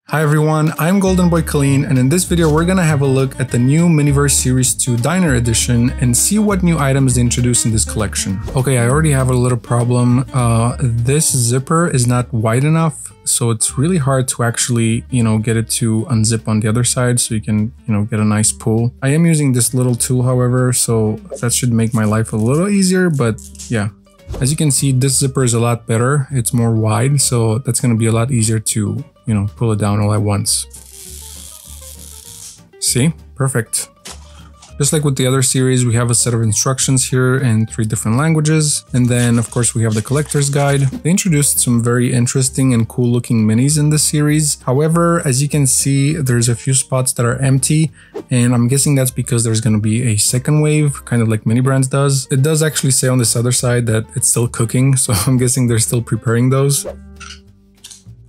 Hi everyone, I'm GoldenBoyKuhleen, and in this video we're gonna have a look at the new Miniverse Series 2 Diner Edition and see what new items they introduced in this collection. Okay, I already have a little problem. This zipper is not wide enough, so it's really hard to actually, get it to unzip on the other side so you can, get a nice pull. I am using this little tool, however, so that should make my life a little easier, but yeah. As you can see, this zipper is a lot better. It's more wide, so that's gonna be a lot easier to pull it down all at once. See? Perfect. Just like with the other series, we have a set of instructions here in 3 different languages. And then, of course, we have the collector's guide. They introduced some very interesting and cool looking minis in this series. However, as you can see, there's a few spots that are empty. And I'm guessing that's because there's going to be a second wave, kind of like Mini Brands does. It does actually say on this other side that it's still cooking, so I'm guessing they're still preparing those.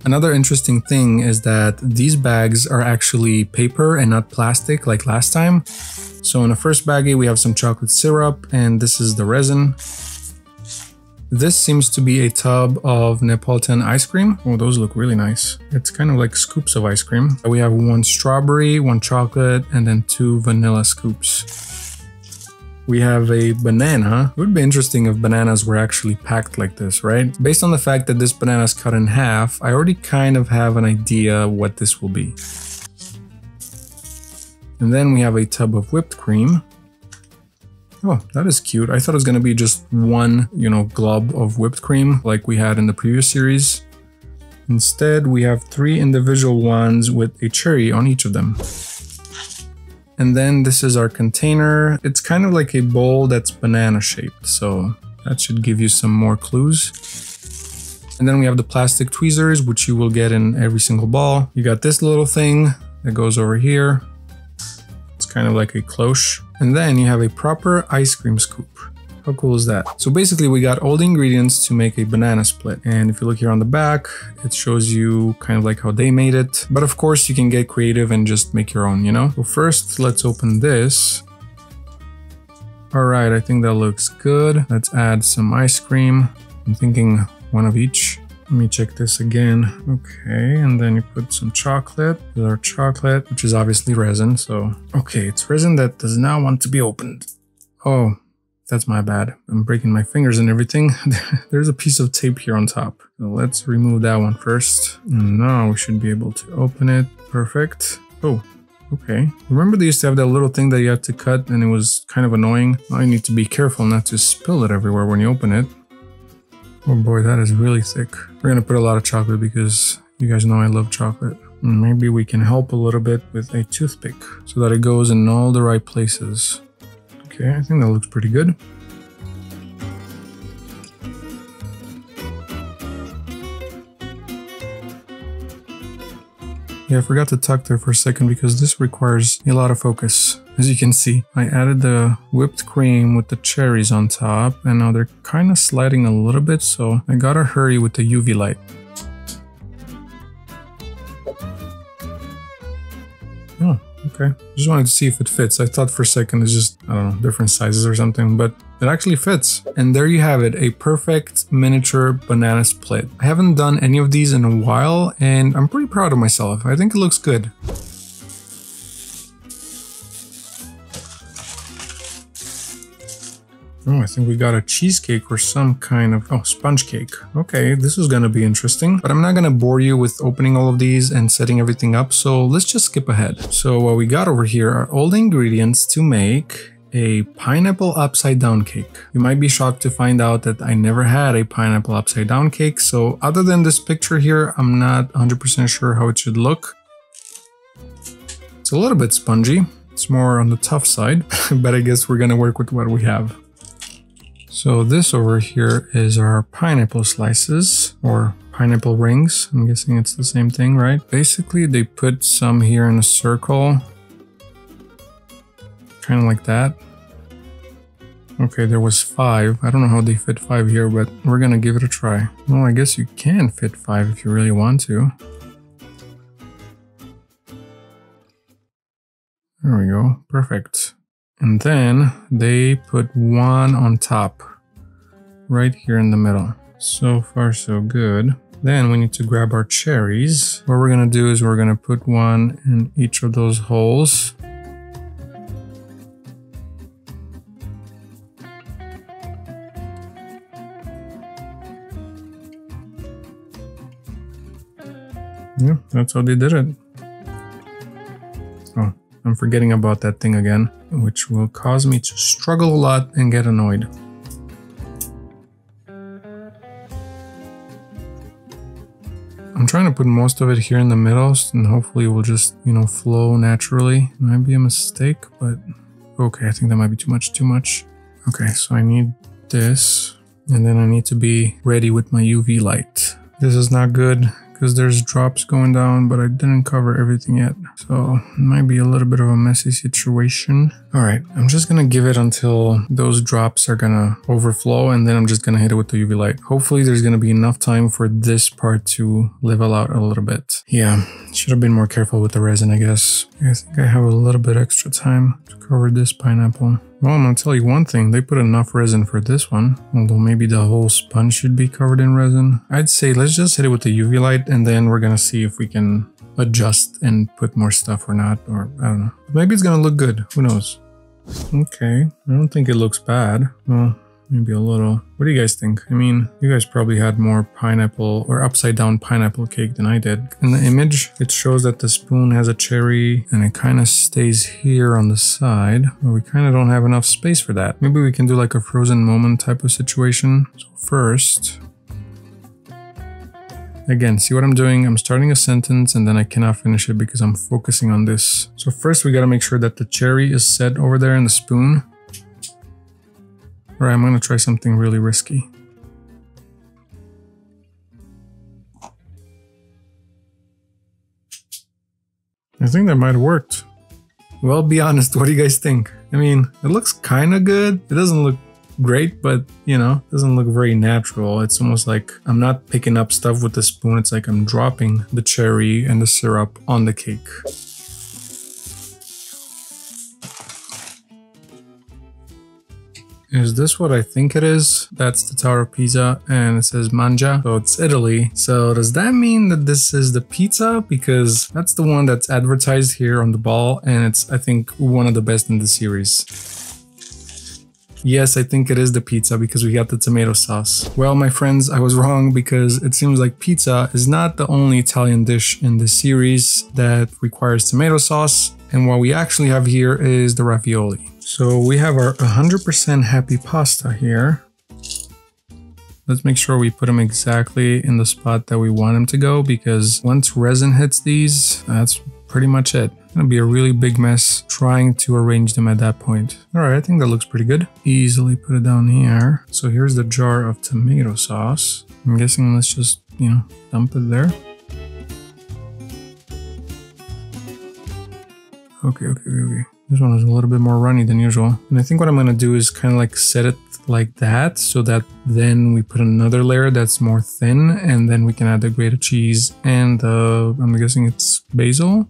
Another interesting thing is that these bags are actually paper and not plastic like last time. So in the first baggie we have some chocolate syrup, and this is the resin. This seems to be a tub of Neapolitan ice cream. Oh, those look really nice. It's kind of like scoops of ice cream. We have 1 strawberry, 1 chocolate, and then 2 vanilla scoops. We have a banana. It would be interesting if bananas were actually packed like this, right? Based on the fact that this banana is cut in half, I already kind of have an idea what this will be. And then we have a tub of whipped cream. Oh, that is cute. I thought it was gonna be just one, glob of whipped cream like we had in the previous series. Instead, we have 3 individual ones with a cherry on each of them. And then this is our container. It's kind of like a bowl that's banana shaped, so that should give you some more clues. And then we have the plastic tweezers, which you will get in every single ball. You got this little thing that goes over here. It's kind of like a cloche. And then you have a proper ice cream scoop. How cool is that? So basically we got all the ingredients to make a banana split. And if you look here on the back, it shows you kind of like how they made it. But of course you can get creative and just make your own, So first let's open this. All right, I think that looks good. Let's add some ice cream. I'm thinking 1 of each. Let me check this again. Okay, and then you put some chocolate. With our chocolate, which is obviously resin, so... Okay, it's resin that does not want to be opened. Oh, that's my bad. I'm breaking my fingers and everything. There's a piece of tape here on top. So let's remove that one first. And now we should be able to open it. Perfect. Oh, okay. Remember they used to have that little thing that you had to cut and it was kind of annoying? Now you need to be careful not to spill it everywhere when you open it. Oh boy, that is really thick. We're gonna put a lot of chocolate because you guys know I love chocolate. And maybe we can help a little bit with a toothpick so that it goes in all the right places. Okay, I think that looks pretty good. Yeah, I forgot to tuck there for a second because this requires a lot of focus. As you can see, I added the whipped cream with the cherries on top, and now they're kind of sliding a little bit, so I gotta hurry with the UV light. Oh, okay. Just wanted to see if it fits. I thought for a second it's just, I don't know, different sizes or something, but it actually fits. And there you have it, a perfect miniature banana split. I haven't done any of these in a while, and I'm pretty proud of myself. I think it looks good. Oh, I think we got a cheesecake or some kind of... Oh, sponge cake. Okay, this is gonna be interesting. But I'm not gonna bore you with opening all of these and setting everything up, so let's just skip ahead. So what we got over here are all the ingredients to make a pineapple upside down cake. You might be shocked to find out that I never had a pineapple upside down cake, so other than this picture here, I'm not 100% sure how it should look. It's a little bit spongy. It's more on the tough side, but I guess we're gonna work with what we have. So this over here is our pineapple slices, or pineapple rings. I'm guessing it's the same thing, right? Basically, they put some here in a circle. Kind of like that. Okay, there was 5. I don't know how they fit 5 here, but we're gonna give it a try. Well, I guess you can fit 5 if you really want to. There we go. Perfect. And then they put 1 on top, right here in the middle. So far, so good. Then we need to grab our cherries. What we're gonna do is we're gonna put one in each of those holes. Yeah, that's how they did it. Oh, I'm forgetting about that thing again, which will cause me to struggle a lot and get annoyed. I'm trying to put most of it here in the middle, and hopefully it will just, you know, flow naturally. It might be a mistake, but okay, I think that might be too much. Okay, so I need this, and then I need to be ready with my UV light. This is not good, because there's drops going down, but I didn't cover everything yet. So it might be a little bit of a messy situation. All right, I'm just gonna give it until those drops are gonna overflow, and then I'm just gonna hit it with the UV light. Hopefully there's gonna be enough time for this part to level out a little bit. Yeah, should have been more careful with the resin, I guess. I think I have a little bit extra time to cover this pineapple. Well, I'm gonna tell you one thing, they put enough resin for this one, although maybe the whole sponge should be covered in resin. I'd say let's just hit it with the UV light, and then we're gonna see if we can adjust and put more stuff or not, or I don't know. Maybe it's gonna look good, who knows? Okay, I don't think it looks bad. Well, maybe a little. What do you guys think? I mean, you guys probably had more pineapple or upside down pineapple cake than I did. In the image, it shows that the spoon has a cherry and it kind of stays here on the side, but we kind of don't have enough space for that. Maybe we can do like a frozen moment type of situation. So first, again, see what I'm doing? I'm starting a sentence and then I cannot finish it because I'm focusing on this. So first we got to make sure that the cherry is set over there in the spoon. All right, I'm going to try something really risky. I think that might have worked. Well, be honest, what do you guys think? I mean, it looks kind of good. It doesn't look great, but you know, it doesn't look very natural. It's almost like I'm not picking up stuff with the spoon. It's like I'm dropping the cherry and the syrup on the cake. Is this what I think it is? That's the Tower of Pisa and it says Mangia, so it's Italy. So does that mean that this is the pizza? Because that's the one that's advertised here on the ball and it's, I think, one of the best in the series. Yes, I think it is the pizza because we got the tomato sauce. Well, my friends, I was wrong because it seems like pizza is not the only Italian dish in the series that requires tomato sauce. And what we actually have here is the ravioli. So we have our 100% happy pasta here. Let's make sure we put them exactly in the spot that we want them to go, because once resin hits these, that's pretty much it. It's gonna be a really big mess trying to arrange them at that point. All right, I think that looks pretty good. Easily put it down here. So here's the jar of tomato sauce. I'm guessing let's just, you know, dump it there. Okay. This one is a little bit more runny than usual. And I think what I'm gonna do is kind of like set it like that, so that then we put another layer that's more thin, and then we can add the grated cheese and I'm guessing it's basil.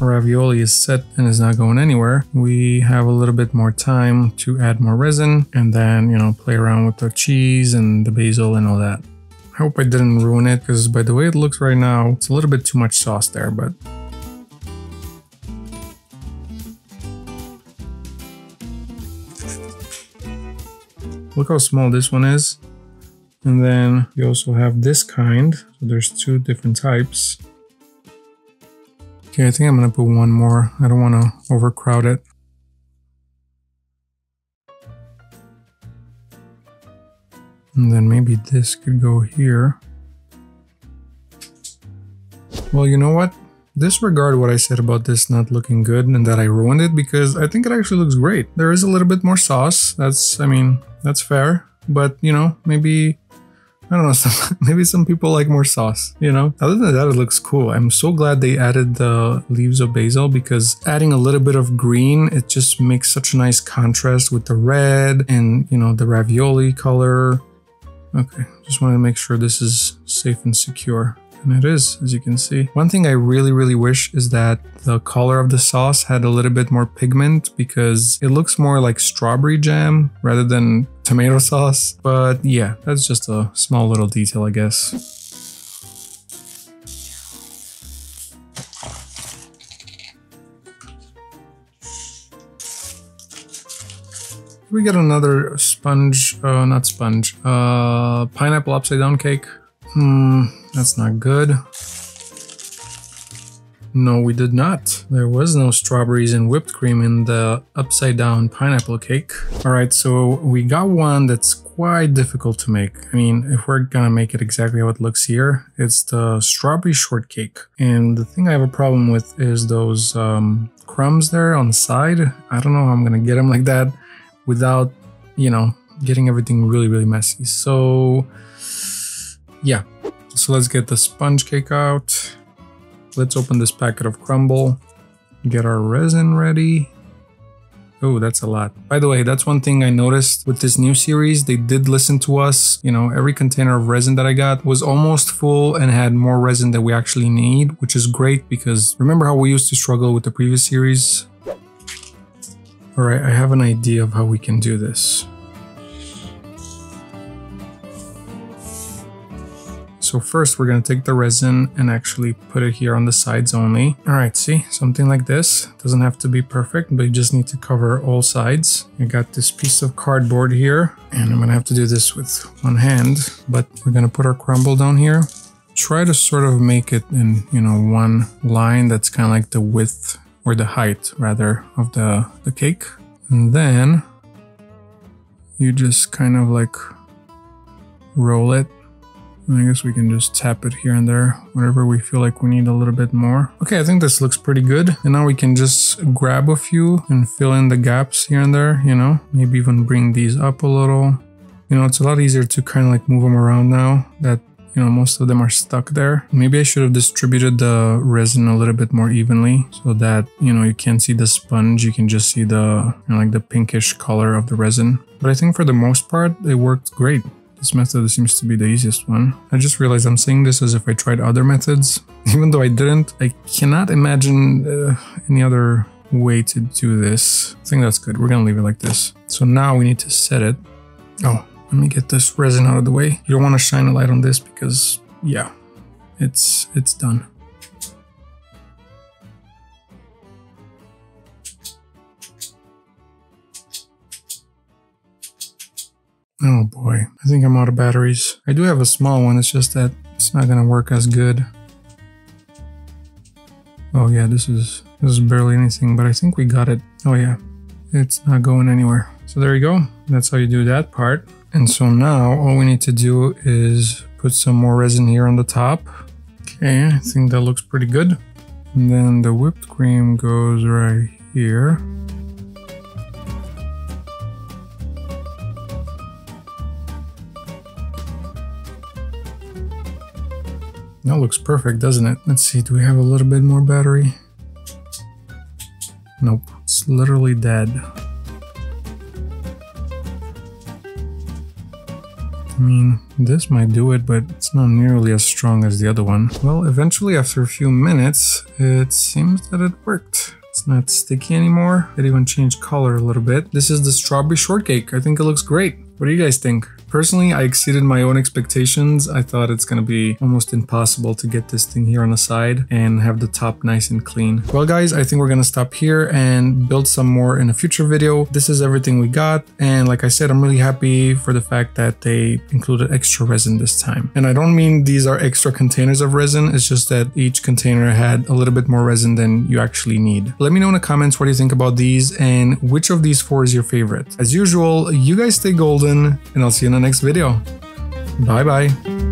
Our ravioli is set and is not going anywhere. We have a little bit more time to add more resin and then, you know, play around with the cheese and the basil and all that. I hope I didn't ruin it, because by the way it looks right now, it's a little bit too much sauce there, but look how small this one is. And then you also have this kind. So there's two different types. Okay, I think I'm gonna put one more. I don't want to overcrowd it. And then maybe this could go here. Well, you know what? Disregard what I said about this not looking good and that I ruined it, because I think it actually looks great. There is a little bit more sauce. That's, I mean, that's fair. But, you know, maybe, I don't know, maybe some people like more sauce, you know? Other than that, it looks cool. I'm so glad they added the leaves of basil, because adding a little bit of green, it just makes such a nice contrast with the red and, you know, the ravioli color. Okay, just want to make sure this is safe and secure. And it is, as you can see. One thing I really wish is that the color of the sauce had a little bit more pigment, because it looks more like strawberry jam rather than tomato sauce. But yeah, that's just a small little detail, I guess. We get another sponge, not sponge, pineapple upside down cake. That's not good. No, we did not. There was no strawberries and whipped cream in the upside down pineapple cake. All right, so we got one that's quite difficult to make. I mean, if we're gonna make it exactly how it looks here, it's the strawberry shortcake. And the thing I have a problem with is those crumbs there on the side. I don't know how I'm gonna get them like that without, you know, getting everything really, really messy. So yeah, so let's get the sponge cake out. Let's open this packet of crumble, get our resin ready. Oh, that's a lot. By the way, that's one thing I noticed with this new series. They did listen to us. You know, every container of resin that I got was almost full and had more resin than we actually need, which is great because remember how we used to struggle with the previous series? All right, I have an idea of how we can do this. So first we're going to take the resin and actually put it here on the sides only. All right, see, something like this. Doesn't have to be perfect, but you just need to cover all sides. I got this piece of cardboard here and I'm going to have to do this with one hand, but we're going to put our crumble down here. Try to sort of make it in, you know, one line that's kind of like the width or the height rather of the cake. And then you just kind of like roll it. I guess we can just tap it here and there, wherever we feel like we need a little bit more. Okay, I think this looks pretty good. And now we can just grab a few and fill in the gaps here and there, you know, maybe even bring these up a little. You know, it's a lot easier to kind of like move them around now that, you know, most of them are stuck there. Maybe I should have distributed the resin a little bit more evenly so that, you know, you can't see the sponge. You can just see the, you know, like the pinkish color of the resin. But I think for the most part, it worked great. This method seems to be the easiest one. I just realized I'm saying this as if I tried other methods. Even though I didn't, I cannot imagine any other way to do this. I think that's good. We're gonna leave it like this. So now we need to set it. Oh, let me get this resin out of the way. You don't want to shine a light on this because, yeah, it's done. Oh boy, I think I'm out of batteries. I do have a small one, it's just that it's not gonna work as good. Oh yeah, this is barely anything, but I think we got it. Oh yeah, it's not going anywhere. So there you go, that's how you do that part. And so now all we need to do is put some more resin here on the top. Okay, I think that looks pretty good. And then the whipped cream goes right here. That looks perfect, doesn't it? Let's see, do we have a little bit more battery? Nope, it's literally dead. I mean, this might do it, but it's not nearly as strong as the other one. Well, eventually, after a few minutes, it seems that it worked. It's not sticky anymore. It even changed color a little bit. This is the strawberry shortcake. I think it looks great. What do you guys think? Personally, I exceeded my own expectations. I thought it's gonna be almost impossible to get this thing here on the side and have the top nice and clean. Well guys, I think we're gonna stop here and build some more in a future video. This is everything we got, and like I said, I'm really happy for the fact that they included extra resin this time. And I don't mean these are extra containers of resin, it's just that each container had a little bit more resin than you actually need. Let me know in the comments what you think about these and which of these four is your favorite. As usual, you guys stay golden, and I'll see you in the next video. Bye bye.